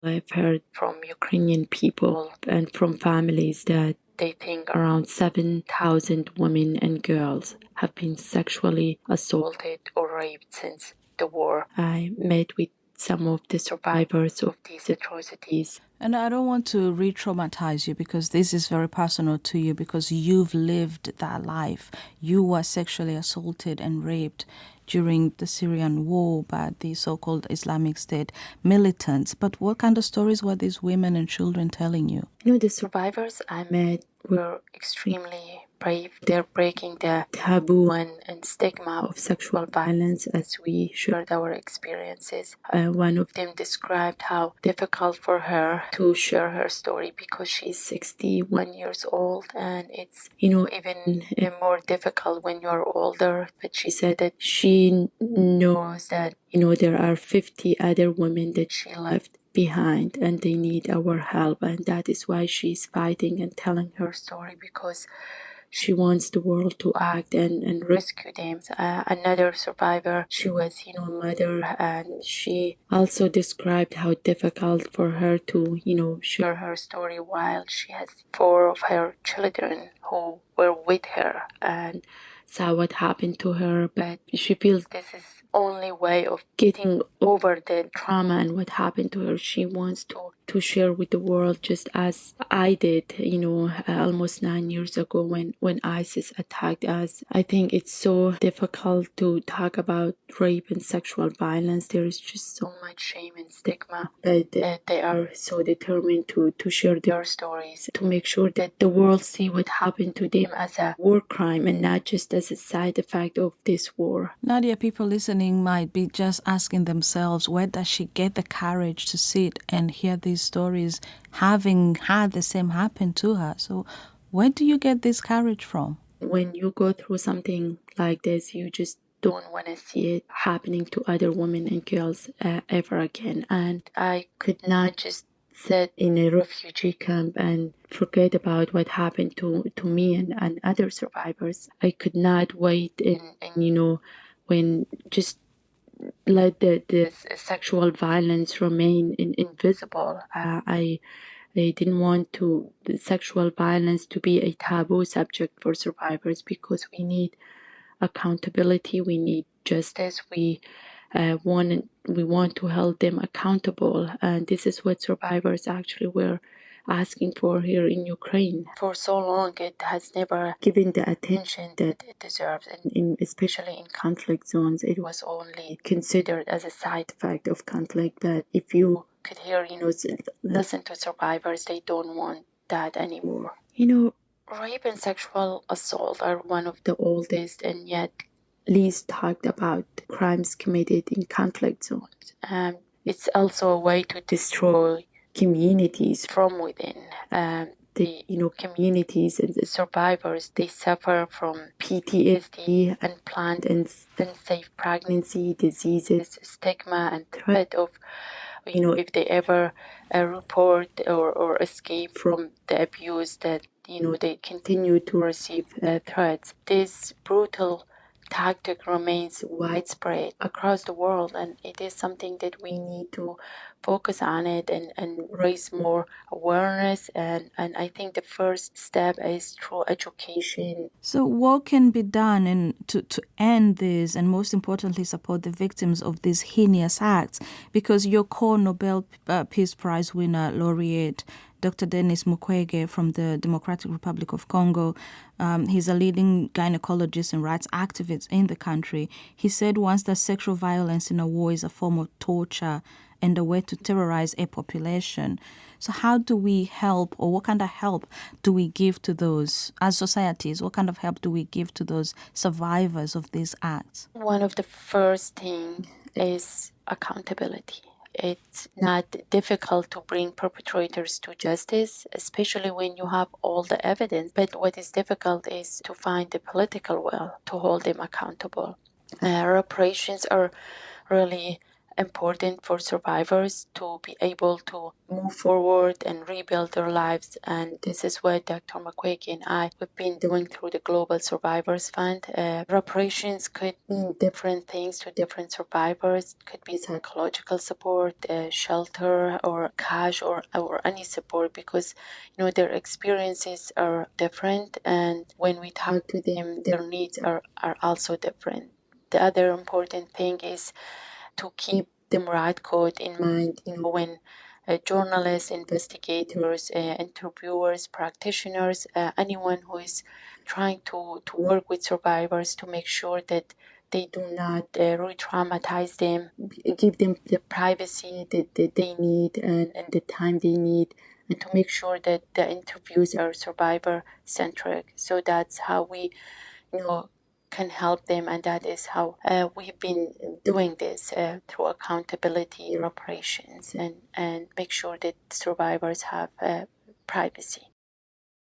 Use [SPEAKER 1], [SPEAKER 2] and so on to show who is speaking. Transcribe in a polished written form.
[SPEAKER 1] I've heard from Ukrainian people and from families that they think around 7,000 women and girls have been sexually assaulted or raped since the war. I met with some of the survivors of these atrocities.
[SPEAKER 2] And I don't want to re-traumatize you because this is very personal to you because you've lived that life. You were sexually assaulted and raped during the Syrian war by the so-called Islamic State militants. But what kind of stories were these women and children telling you?
[SPEAKER 1] The survivors I met were extremely brave. They're breaking the taboo and stigma of sexual violence as we shared our experiences. One of them described how difficult for her to share her story because she's 61 years old, and it's, even more difficult when you're older. But she said that she knows that, there are 50 other women that she left behind and they need our help, and that is why she's fighting and telling her story, because she wants the world to act and rescue them. Another survivor, she was a mother, and she also described how difficult for her to share her story while she has 4 of her children who were with her and saw what happened to her. But she feels this is only way of getting over the trauma and what happened to her. She wants to share with the world, just as I did, almost 9 years ago when ISIS attacked us. I think it's so difficult to talk about rape and sexual violence. There is just so much shame and stigma, but they are so determined to share their stories, to make sure that the world see what happened to them as a war crime and not just as a side effect of this war.
[SPEAKER 2] Nadia, people listening might be just asking themselves, where does she get the courage to sit and hear these stories, having had the same happen to her? So where do you get this courage from?
[SPEAKER 1] When you go through something like this, you just don't want to see it happening to other women and girls ever again. And I could not just sit in a refugee camp and forget about what happened to me and other survivors. I could not wait and when just let the sexual violence remain invisible. I didn't want the sexual violence to be a taboo subject for survivors, because we need accountability, we need justice, we want to hold them accountable, and this is what survivors actually were asking for here in Ukraine. For so long, it has never given the attention that it deserves, and especially in conflict zones, it was only considered as a side effect of conflict, that if you could hear, listen to survivors, they don't want that anymore. Rape and sexual assault are one of the oldest and yet least talked about crimes committed in conflict zones. It's also a way to destroy communities from within. The communities and the survivors, they suffer from PTSD, unplanned and unsafe pregnancy, diseases, stigma, and threat of if they ever report or escape from the abuse, that they continue to receive threats. This brutal tactic remains widespread across the world, and it is something that we need to focus on it and raise more awareness, and I think the first step is through education.
[SPEAKER 2] So what can be done to end this, and most importantly support the victims of these heinous acts? Because your co-Nobel Peace Prize winner laureate Dr. Denis Mukwege from the Democratic Republic of Congo. He's a leading gynecologist and rights activist in the country. He said once that sexual violence in a war is a form of torture and a way to terrorize a population. So how do we help, or what kind of help do we give to those, as societies, what kind of help do we give to those survivors of these acts?
[SPEAKER 1] One of the first things is accountability. It's not difficult to bring perpetrators to justice, especially when you have all the evidence. But what is difficult is to find the political will to hold them accountable. Reparations are really important for survivors to be able to move forward and rebuild their lives. And this is what Dr. McQuaig and I have been doing through the Global Survivors Fund. Reparations could mean different things to different survivors. It could be psychological support, shelter, or cash, or any support, because their experiences are different, and when we talk to them, their needs are also different. The other important thing is to keep the Murad Code in mind, when journalists, investigators, interviewers, practitioners, anyone who is trying to work with survivors to make sure that they do not re-traumatize them, give them the privacy that they need, and the time they need, and to make sure that the interviews are survivor-centric. So that's how we can help them, and that is how we've been doing this through accountability, reparations, and make sure that survivors have privacy.